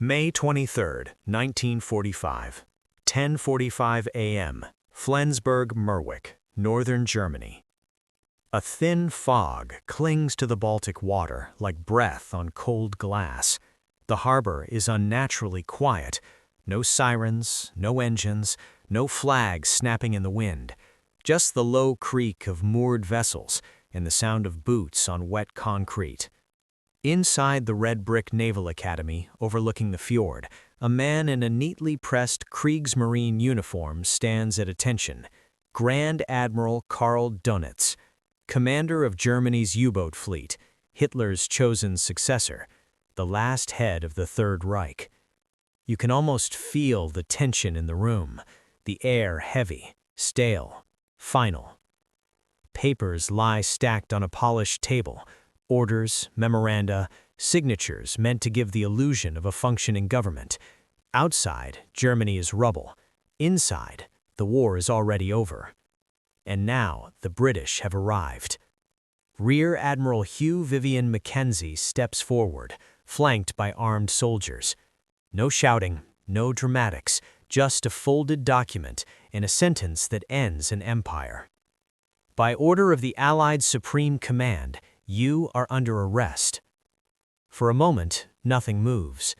May 23, 1945, 10:45 a.m., Flensburg, Merwick, northern Germany. A thin fog clings to the Baltic water like breath on cold glass. The harbor is unnaturally quiet. No sirens, no engines, no flags snapping in the wind. Just the low creak of moored vessels and the sound of boots on wet concrete. Inside the red brick Naval Academy, overlooking the fjord, a man in a neatly pressed Kriegsmarine uniform stands at attention. Grand Admiral Karl Dönitz, commander of Germany's U-boat fleet, Hitler's chosen successor, the last head of the Third Reich. You can almost feel the tension in the room, the air heavy, stale, final. Papers lie stacked on a polished table. Orders, memoranda, signatures meant to give the illusion of a functioning government. Outside, Germany is rubble. Inside, the war is already over. And now the British have arrived. Rear Admiral Hugh Vivian Mackenzie steps forward, flanked by armed soldiers. No shouting, no dramatics, just a folded document and a sentence that ends an empire. By order of the Allied Supreme Command, you are under arrest. For a moment, nothing moves.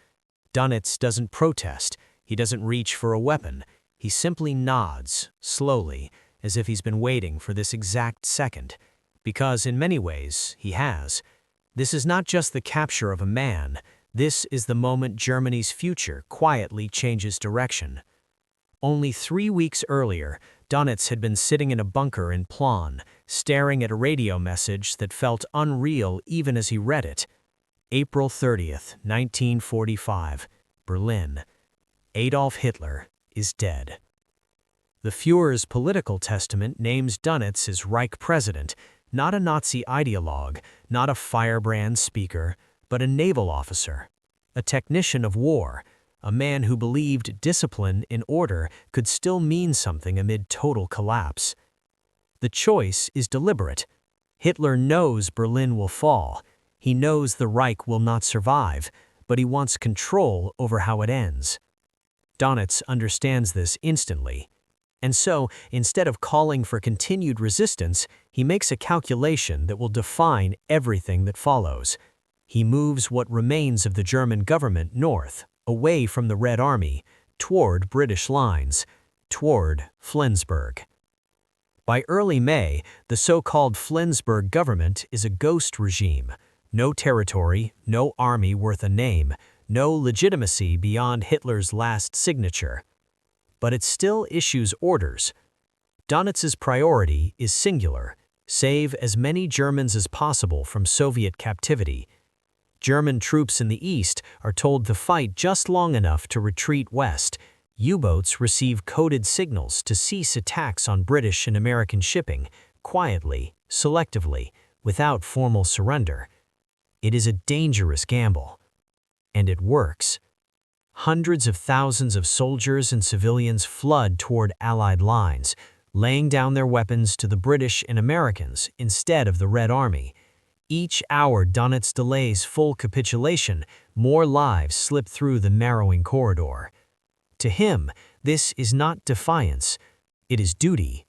Dönitz doesn't protest. He doesn't reach for a weapon. He simply nods, slowly, as if he's been waiting for this exact second. Because in many ways, he has. This is not just the capture of a man. This is the moment Germany's future quietly changes direction. Only 3 weeks earlier, Dönitz had been sitting in a bunker in Plön, staring at a radio message that felt unreal even as he read it. April 30th, 1945, Berlin. Adolf Hitler is dead. The Führer's political testament names Dönitz as Reich president, not a Nazi ideologue, not a firebrand speaker, but a naval officer, a technician of war, a man who believed discipline and order could still mean something amid total collapse. The choice is deliberate. Hitler knows Berlin will fall. He knows the Reich will not survive, but he wants control over how it ends. Dönitz understands this instantly. And so, instead of calling for continued resistance, he makes a calculation that will define everything that follows. He moves what remains of the German government north, away from the Red Army, toward British lines, toward Flensburg. By early May, the so-called Flensburg government is a ghost regime. No territory, no army worth a name, no legitimacy beyond Hitler's last signature. But it still issues orders. Dönitz's priority is singular: save as many Germans as possible from Soviet captivity. German troops in the east are told to fight just long enough to retreat west. U-boats receive coded signals to cease attacks on British and American shipping, quietly, selectively, without formal surrender. It is a dangerous gamble. And it works. Hundreds of thousands of soldiers and civilians flood toward Allied lines, laying down their weapons to the British and Americans instead of the Red Army. Each hour Dönitz delays full capitulation, more lives slip through the narrowing corridor. To him, this is not defiance, it is duty.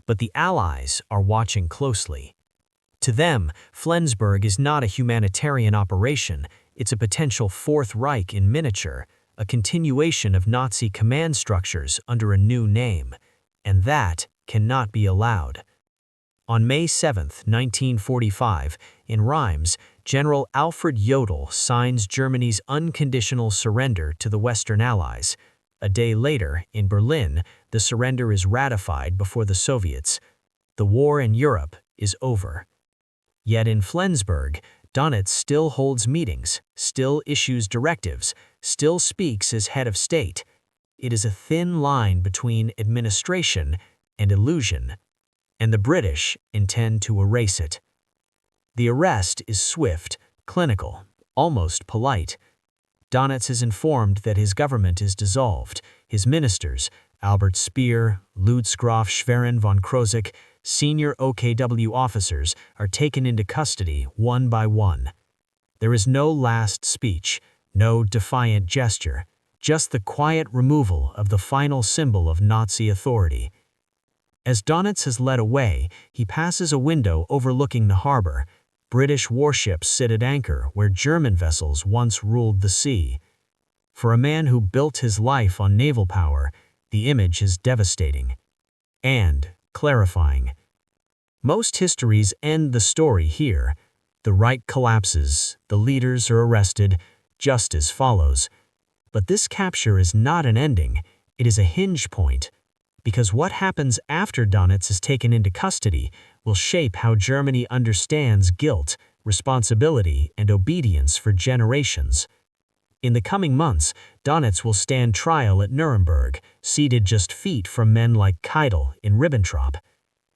But the Allies are watching closely. To them, Flensburg is not a humanitarian operation, it's a potential Fourth Reich in miniature, a continuation of Nazi command structures under a new name. And that cannot be allowed. On May 7, 1945, in Reims, General Alfred Jodl signs Germany's unconditional surrender to the Western Allies. A day later, in Berlin, the surrender is ratified before the Soviets. The war in Europe is over. Yet in Flensburg, Dönitz still holds meetings, still issues directives, still speaks as head of state. It is a thin line between administration and illusion, and the British intend to erase it. The arrest is swift, clinical, almost polite. Dönitz is informed that his government is dissolved. His ministers, Albert Speer, Lutzgraf Schwerin von Krosigk, senior OKW officers, are taken into custody one by one. There is no last speech, No defiant gesture, just the quiet removal of the final symbol of Nazi authority. As Dönitz has led away, he passes a window overlooking the harbor. British warships sit at anchor where German vessels once ruled the sea. For a man who built his life on naval power, the image is devastating and clarifying. Most histories end the story here. The Reich collapses, the leaders are arrested, justice follows. But this capture is not an ending, it is a hinge point, because what happens after Dönitz is taken into custody will shape how Germany understands guilt, responsibility, and obedience for generations. In the coming months, Dönitz will stand trial at Nuremberg, seated just feet from men like Keitel in Ribbentrop.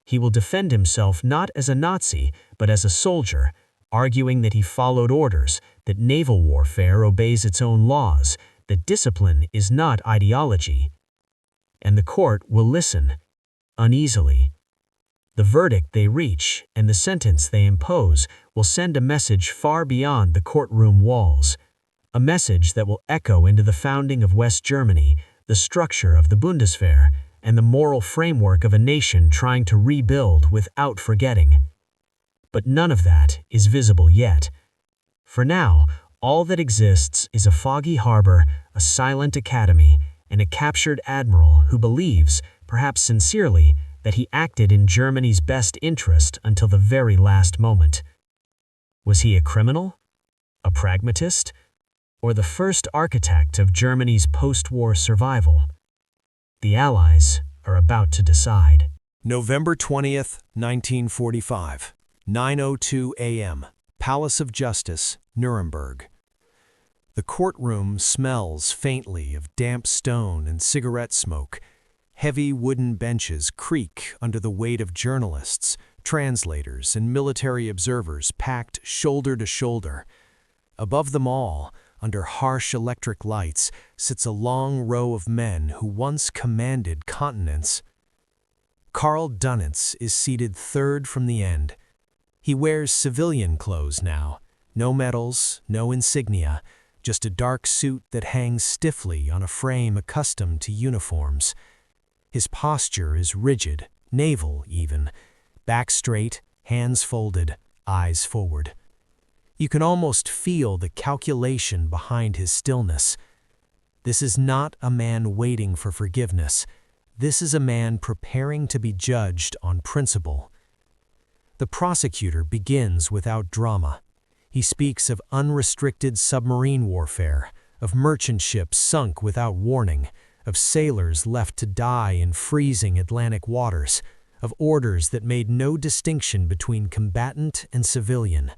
He will defend himself not as a Nazi, but as a soldier, arguing that he followed orders, that naval warfare obeys its own laws, that discipline is not ideology. And the court will listen, uneasily. The verdict they reach and the sentence they impose will send a message far beyond the courtroom walls, a message that will echo into the founding of West Germany, the structure of the Bundeswehr, and the moral framework of a nation trying to rebuild without forgetting. But none of that is visible yet. For now, all that exists is a foggy harbor, a silent academy, and a captured admiral who believes, perhaps sincerely, that he acted in Germany's best interest until the very last moment. Was he a criminal? A pragmatist? Or the first architect of Germany's post-war survival? The Allies are about to decide. November 20th, 1945, 9:02 a.m., Palace of Justice, Nuremberg. The courtroom smells faintly of damp stone and cigarette smoke. Heavy wooden benches creak under the weight of journalists, translators, and military observers packed shoulder to shoulder. Above them all, under harsh electric lights, sits a long row of men who once commanded continents. Karl Dönitz is seated third from the end. He wears civilian clothes now, no medals, no insignia, just a dark suit that hangs stiffly on a frame accustomed to uniforms. His posture is rigid, naval even, back straight, hands folded, eyes forward. You can almost feel the calculation behind his stillness. This is not a man waiting for forgiveness. This is a man preparing to be judged on principle. The prosecutor begins without drama. He speaks of unrestricted submarine warfare, of merchant ships sunk without warning, of sailors left to die in freezing Atlantic waters, of orders that made no distinction between combatant and civilian.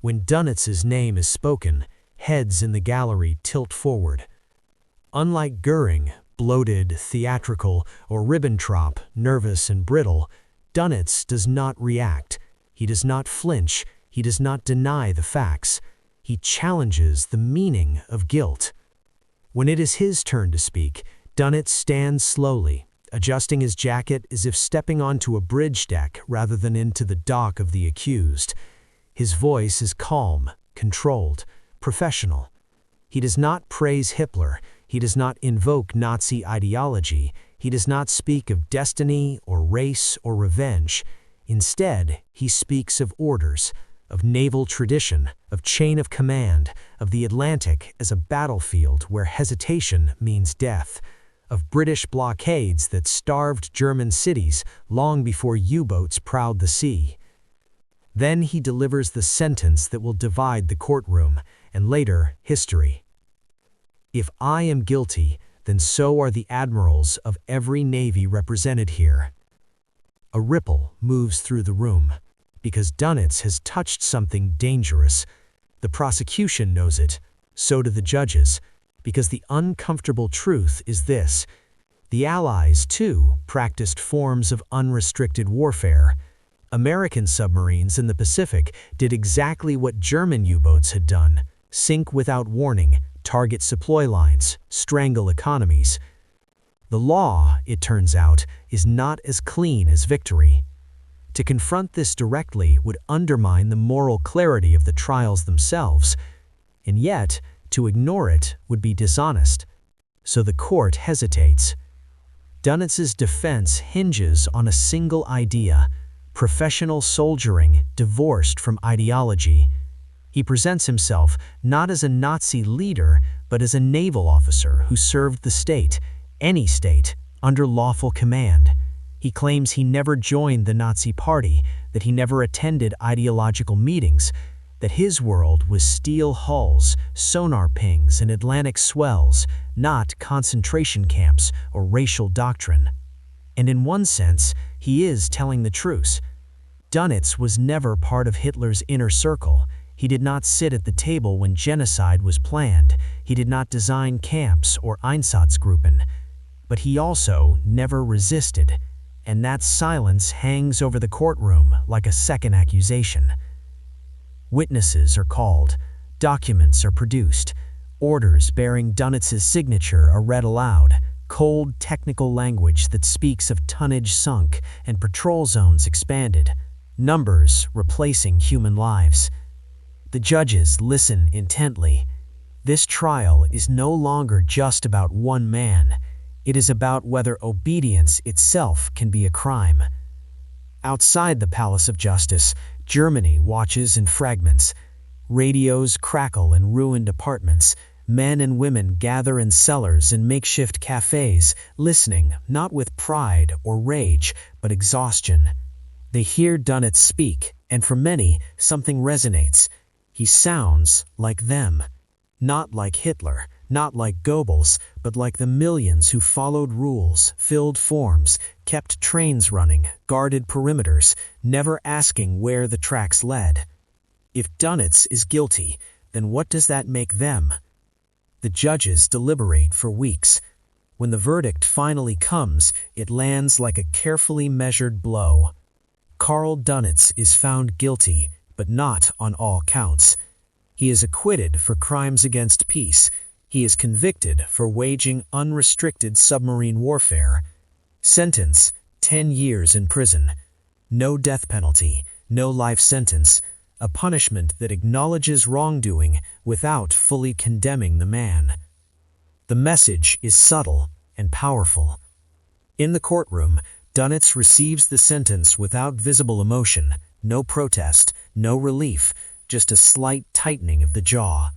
When Dönitz's name is spoken, heads in the gallery tilt forward. Unlike Göring, bloated, theatrical, or Ribbentrop, nervous and brittle, Dönitz does not react. He does not flinch. He does not deny the facts. He challenges the meaning of guilt. When it is his turn to speak, Dönitz stands slowly, adjusting his jacket as if stepping onto a bridge deck rather than into the dock of the accused. His voice is calm, controlled, professional. He does not praise Hitler. He does not invoke Nazi ideology. He does not speak of destiny or race or revenge. Instead, he speaks of orders, of naval tradition, of chain of command, of the Atlantic as a battlefield where hesitation means death, of British blockades that starved German cities long before U-boats prowled the sea. Then he delivers the sentence that will divide the courtroom, and later, history. If I am guilty, then so are the admirals of every navy represented here. A ripple moves through the room, because Dönitz has touched something dangerous. The prosecution knows it, so do the judges, because the uncomfortable truth is this. The Allies, too, practiced forms of unrestricted warfare. American submarines in the Pacific did exactly what German U-boats had done: sink without warning, target supply lines, strangle economies. The law, it turns out, is not as clean as victory. To confront this directly would undermine the moral clarity of the trials themselves. And yet, To ignore it would be dishonest. So the court hesitates. Dönitz's defense hinges on a single idea: professional soldiering divorced from ideology. He presents himself not as a Nazi leader, but as a naval officer who served the state, any state, under lawful command. He claims he never joined the Nazi Party, that he never attended ideological meetings, that his world was steel hulls, sonar pings, and Atlantic swells, not concentration camps or racial doctrine. And in one sense, he is telling the truth. Dönitz was never part of Hitler's inner circle. He did not sit at the table when genocide was planned. He did not design camps or Einsatzgruppen. But he also never resisted, and that silence hangs over the courtroom like a second accusation. Witnesses are called, documents are produced, orders bearing Dönitz's signature are read aloud, cold technical language that speaks of tonnage sunk and patrol zones expanded, numbers replacing human lives. The judges listen intently. This trial is no longer just about one man. It is about whether obedience itself can be a crime. Outside the Palace of Justice, Germany watches in fragments. Radios crackle in ruined apartments. Men and women gather in cellars and makeshift cafes, listening not with pride or rage, but exhaustion. They hear Dönitz speak, and for many, something resonates. He sounds like them. Not like Hitler, not like Goebbels, but like the millions who followed rules, filled forms, kept trains running, guarded perimeters, never asking where the tracks led. If Dönitz is guilty, then what does that make them? The judges deliberate for weeks. When the verdict finally comes, it lands like a carefully measured blow. Karl Dönitz is found guilty, but not on all counts. He is acquitted for crimes against peace. He is convicted for waging unrestricted submarine warfare. Sentence: 10 years in prison. No death penalty, no life sentence. A punishment that acknowledges wrongdoing without fully condemning the man. The message is subtle and powerful. In the courtroom, Dönitz receives the sentence without visible emotion, no protest, no relief, just a slight tightening of the jaw.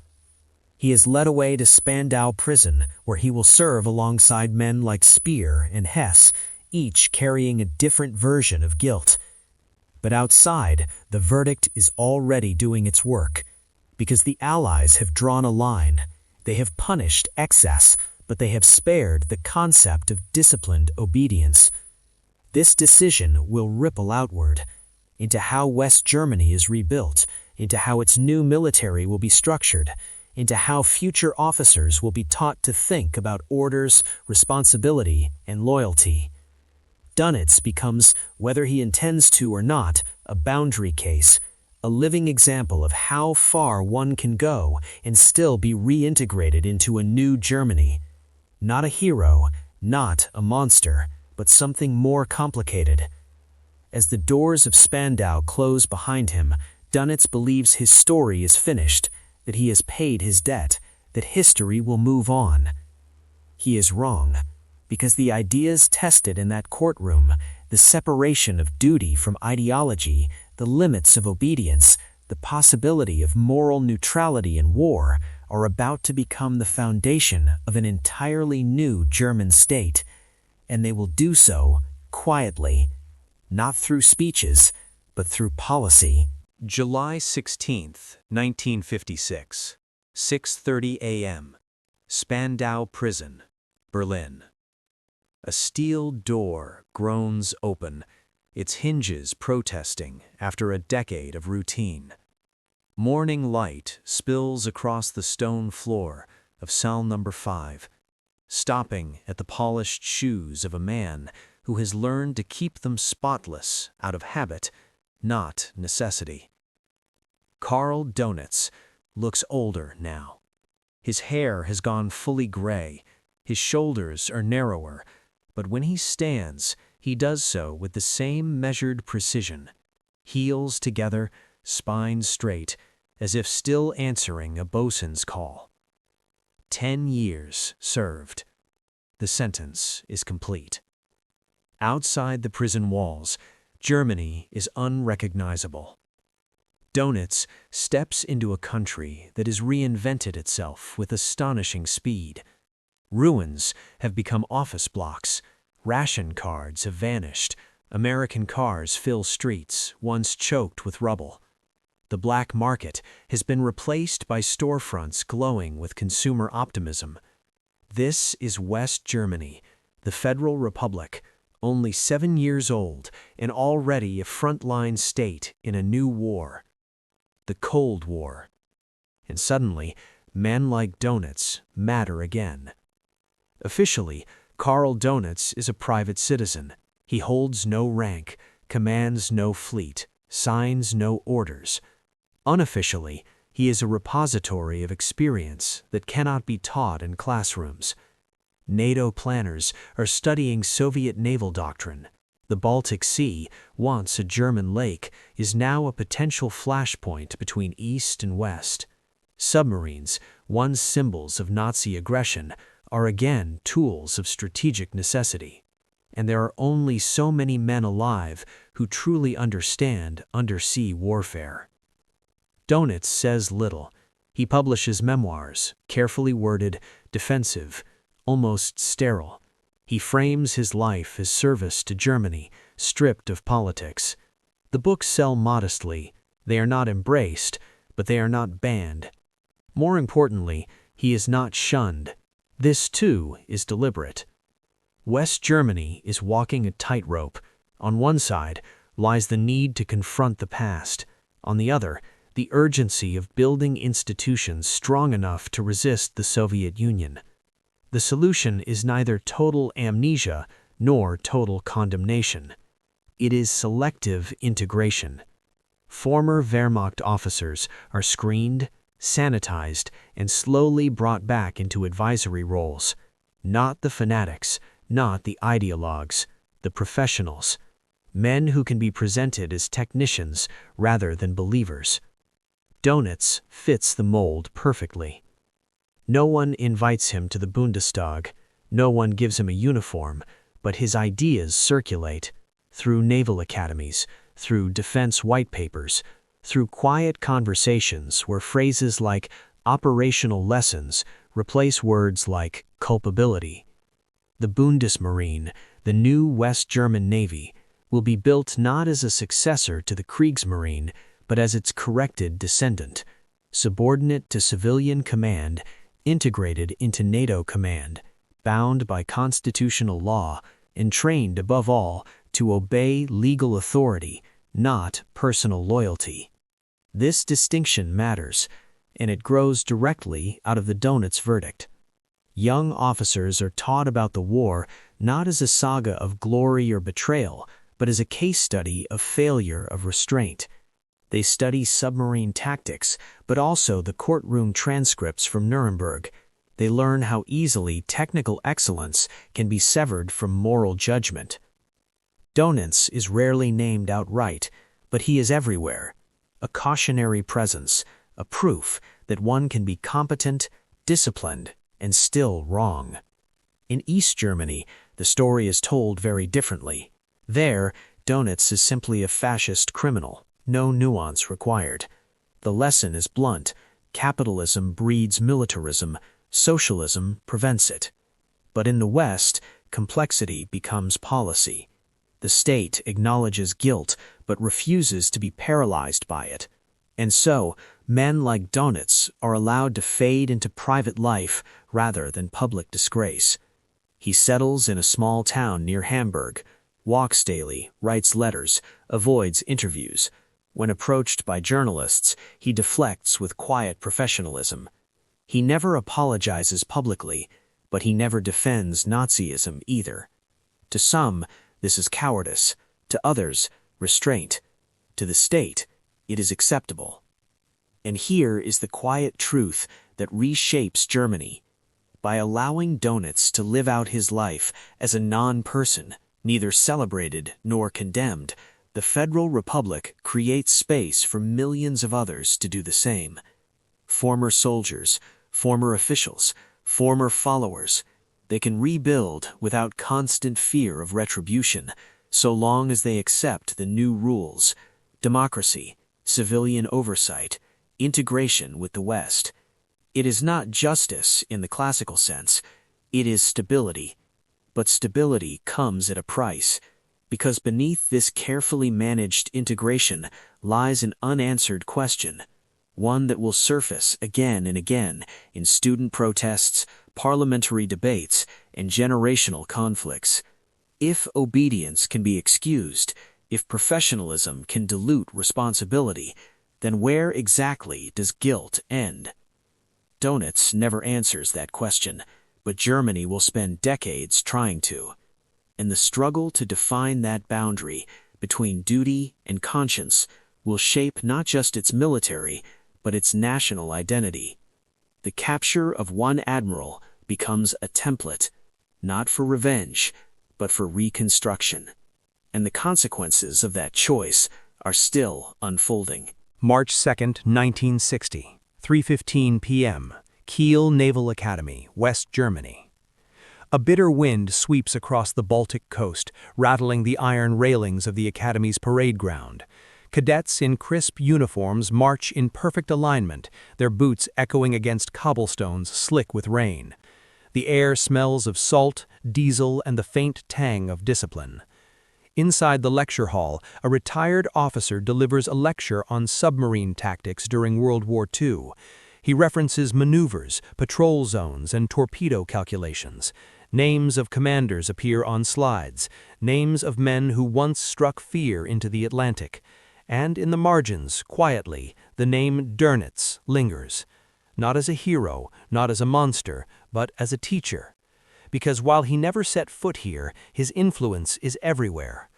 He is led away to Spandau prison, where he will serve alongside men like Speer and Hess, each carrying a different version of guilt. But outside, the verdict is already doing its work, because the Allies have drawn a line. They have punished excess, but they have spared the concept of disciplined obedience. This decision will ripple outward, into how West Germany is rebuilt, into how its new military will be structured, into how future officers will be taught to think about orders, responsibility, and loyalty. Dönitz becomes, whether he intends to or not, a boundary case, a living example of how far one can go and still be reintegrated into a new Germany. Not a hero, not a monster, but something more complicated. As the doors of Spandau close behind him, Dönitz believes his story is finished, that he has paid his debt, that history will move on. He is wrong, because the ideas tested in that courtroom, the separation of duty from ideology, the limits of obedience, the possibility of moral neutrality in war, are about to become the foundation of an entirely new German state, and they will do so quietly, not through speeches, but through policy. July 16, 1956, 6:30 a.m. Spandau Prison, Berlin. A steel door groans open, its hinges protesting after a decade of routine. Morning light spills across the stone floor of cell number 5, stopping at the polished shoes of a man who has learned to keep them spotless out of habit, not necessity. Karl Dönitz looks older now. His hair has gone fully gray, his shoulders are narrower, but when he stands, he does so with the same measured precision, heels together, spine straight, as if still answering a bosun's call. 10 years served. The sentence is complete. Outside the prison walls, Germany is unrecognizable. Dönitz steps into a country that has reinvented itself with astonishing speed. Ruins have become office blocks, ration cards have vanished, American cars fill streets once choked with rubble. The black market has been replaced by storefronts glowing with consumer optimism. This is West Germany, the Federal Republic, only 7 years old and already a frontline state in a new war. The Cold War. And suddenly, men like Dönitz matter again. Officially, Karl Dönitz is a private citizen. He holds no rank, commands no fleet, signs no orders. Unofficially, he is a repository of experience that cannot be taught in classrooms. NATO planners are studying Soviet naval doctrine. The Baltic Sea, once a German lake, is now a potential flashpoint between East and West. Submarines, once symbols of Nazi aggression, are again tools of strategic necessity. And there are only so many men alive who truly understand undersea warfare. Dönitz says little. He publishes memoirs, carefully worded, defensive, almost sterile. He frames his life as service to Germany, stripped of politics. The books sell modestly. They are not embraced, but they are not banned. More importantly, he is not shunned. This, too, is deliberate. West Germany is walking a tightrope. On one side lies the need to confront the past. On the other, the urgency of building institutions strong enough to resist the Soviet Union. The solution is neither total amnesia nor total condemnation. It is selective integration. Former Wehrmacht officers are screened, sanitized, and slowly brought back into advisory roles. Not the fanatics, not the ideologues, the professionals. Men who can be presented as technicians rather than believers. Dönitz fits the mold perfectly. No one invites him to the Bundestag, no one gives him a uniform, but his ideas circulate through naval academies, through defense white papers, through quiet conversations where phrases like operational lessons replace words like culpability. The Bundesmarine, the new West German Navy, will be built not as a successor to the Kriegsmarine, but as its corrected descendant, subordinate to civilian command, integrated into NATO command, bound by constitutional law, and trained above all to obey legal authority, not personal loyalty. This distinction matters, and it grows directly out of the Dönitz verdict. Young officers are taught about the war not as a saga of glory or betrayal, but as a case study of failure of restraint. They study submarine tactics, but also the courtroom transcripts from Nuremberg. They learn how easily technical excellence can be severed from moral judgment. Dönitz is rarely named outright, but he is everywhere. A cautionary presence, a proof that one can be competent, disciplined, and still wrong. In East Germany, the story is told very differently. There, Dönitz is simply a fascist criminal, no nuance required. The lesson is blunt. Capitalism breeds militarism, socialism prevents it. But in the West, complexity becomes policy. The state acknowledges guilt, but refuses to be paralyzed by it. And so, men like Dönitz are allowed to fade into private life rather than public disgrace. He settles in a small town near Hamburg, walks daily, writes letters, avoids interviews. When approached by journalists, he deflects with quiet professionalism. He never apologizes publicly, but he never defends Nazism either. To some, this is cowardice. To others, restraint. To the state, it is acceptable. And here is the quiet truth that reshapes Germany. By allowing Dönitz to live out his life as a non-person, neither celebrated nor condemned, the Federal Republic creates space for millions of others to do the same. Former soldiers, former officials, former followers. They can rebuild without constant fear of retribution, so long as they accept the new rules: democracy, civilian oversight, integration with the West. It is not justice in the classical sense, it is stability. But stability comes at a price, because beneath this carefully managed integration lies an unanswered question, one that will surface again and again in student protests, parliamentary debates, and generational conflicts. If obedience can be excused, if professionalism can dilute responsibility, then where exactly does guilt end? Dönitz never answers that question, but Germany will spend decades trying to. And the struggle to define that boundary between duty and conscience will shape not just its military, but its national identity. The capture of one admiral becomes a template, not for revenge, but for reconstruction. And the consequences of that choice are still unfolding. March 2nd, 1960, 3:15 p.m., Kiel Naval Academy, West Germany. A bitter wind sweeps across the Baltic coast, rattling the iron railings of the Academy's parade ground. Cadets in crisp uniforms march in perfect alignment, their boots echoing against cobblestones slick with rain. The air smells of salt, diesel, and the faint tang of discipline. Inside the lecture hall, a retired officer delivers a lecture on submarine tactics during World War II. He references maneuvers, patrol zones, and torpedo calculations. Names of commanders appear on slides, names of men who once struck fear into the Atlantic. And in the margins, quietly, the name Dönitz lingers. Not as a hero, not as a monster, but as a teacher. Because while he never set foot here, his influence is everywhere.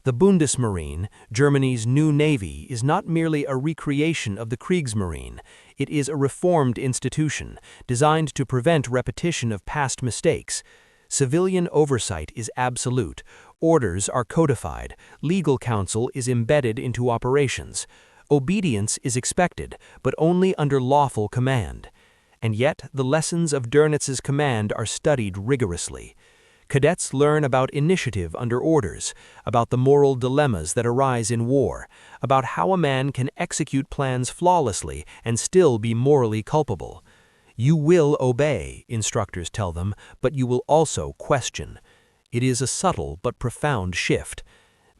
The Bundesmarine, Germany's new navy, is not merely a recreation of the Kriegsmarine. It is a reformed institution, designed to prevent repetition of past mistakes. Civilian oversight is absolute. Orders are codified. Legal counsel is embedded into operations. Obedience is expected, but only under lawful command. And yet, the lessons of Dönitz's command are studied rigorously. Cadets learn about initiative under orders, about the moral dilemmas that arise in war, about how a man can execute plans flawlessly and still be morally culpable. You will obey, instructors tell them, but you will also question. It is a subtle but profound shift.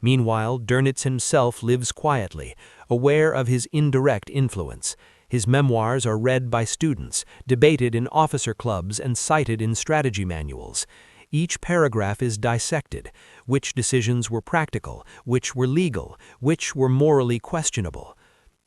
Meanwhile, Dönitz himself lives quietly, aware of his indirect influence. His memoirs are read by students, debated in officer clubs, and cited in strategy manuals. Each paragraph is dissected: which decisions were practical, which were legal, which were morally questionable.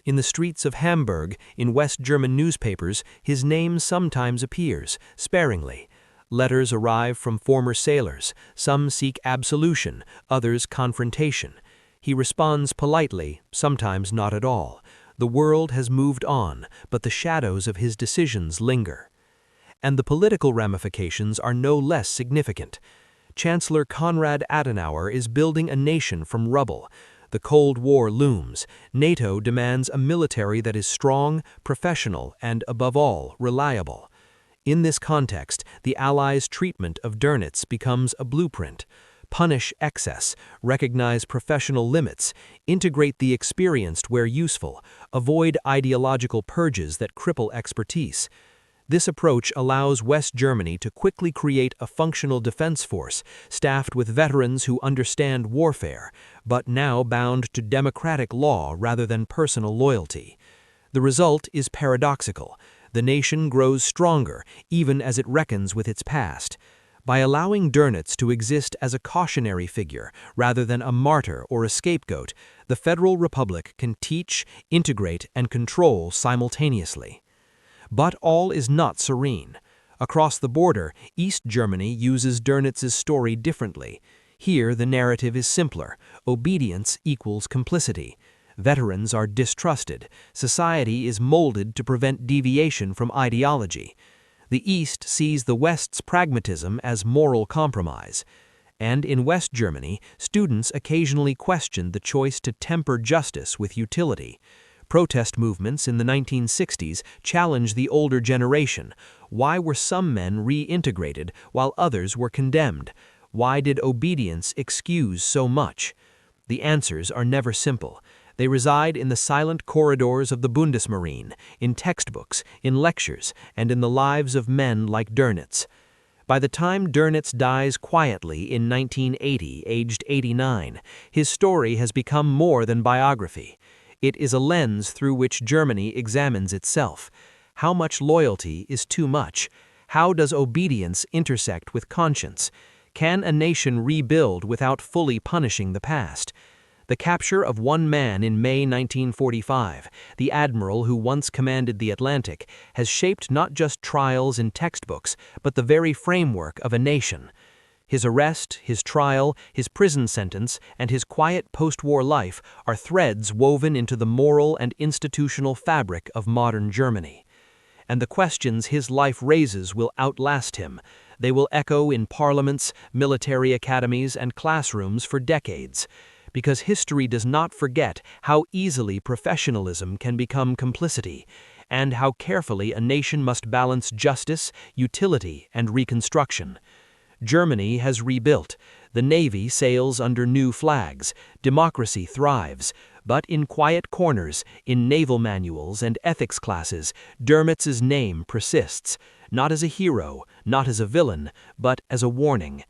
In the streets of Hamburg, in West German newspapers, his name sometimes appears, sparingly. Letters arrive from former sailors. Some seek absolution, others confrontation. He responds politely, sometimes not at all. The world has moved on, but the shadows of his decisions linger. And the political ramifications are no less significant. Chancellor Konrad Adenauer is building a nation from rubble. The Cold War looms. NATO demands a military that is strong, professional, and, above all, reliable. In this context, the Allies' treatment of Dönitz becomes a blueprint. Punish excess, recognize professional limits, integrate the experienced where useful, avoid ideological purges that cripple expertise. This approach allows West Germany to quickly create a functional defense force, staffed with veterans who understand warfare, but now bound to democratic law rather than personal loyalty. The result is paradoxical. The nation grows stronger, even as it reckons with its past. By allowing Dönitz to exist as a cautionary figure rather than a martyr or a scapegoat, the Federal Republic can teach, integrate, and control simultaneously. But all is not serene. Across the border, East Germany uses Dönitz's story differently. Here, the narrative is simpler. Obedience equals complicity. Veterans are distrusted. Society is molded to prevent deviation from ideology. The East sees the West's pragmatism as moral compromise. And in West Germany, students occasionally question the choice to temper justice with utility. Protest movements in the 1960s challenged the older generation. Why were some men reintegrated while others were condemned? Why did obedience excuse so much? The answers are never simple. They reside in the silent corridors of the Bundesmarine, in textbooks, in lectures, and in the lives of men like Dönitz. By the time Dönitz dies quietly in 1980, aged 89, his story has become more than biography. It is a lens through which Germany examines itself. How much loyalty is too much? How does obedience intersect with conscience? Can a nation rebuild without fully punishing the past? The capture of one man in May 1945, the admiral who once commanded the Atlantic, has shaped not just trials in textbooks, but the very framework of a nation. His arrest, his trial, his prison sentence, and his quiet post-war life are threads woven into the moral and institutional fabric of modern Germany. And the questions his life raises will outlast him. They will echo in parliaments, military academies, and classrooms for decades. Because history does not forget how easily professionalism can become complicity, and how carefully a nation must balance justice, utility, and reconstruction. Germany has rebuilt. The Navy sails under new flags. Democracy thrives. But in quiet corners, in naval manuals and ethics classes, Dönitz's name persists, not as a hero, not as a villain, but as a warning.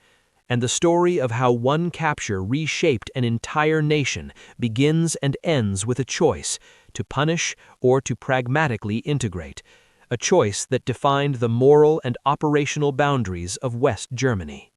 And the story of how one capture reshaped an entire nation begins and ends with a choice, to punish or to pragmatically integrate, a choice that defined the moral and operational boundaries of West Germany.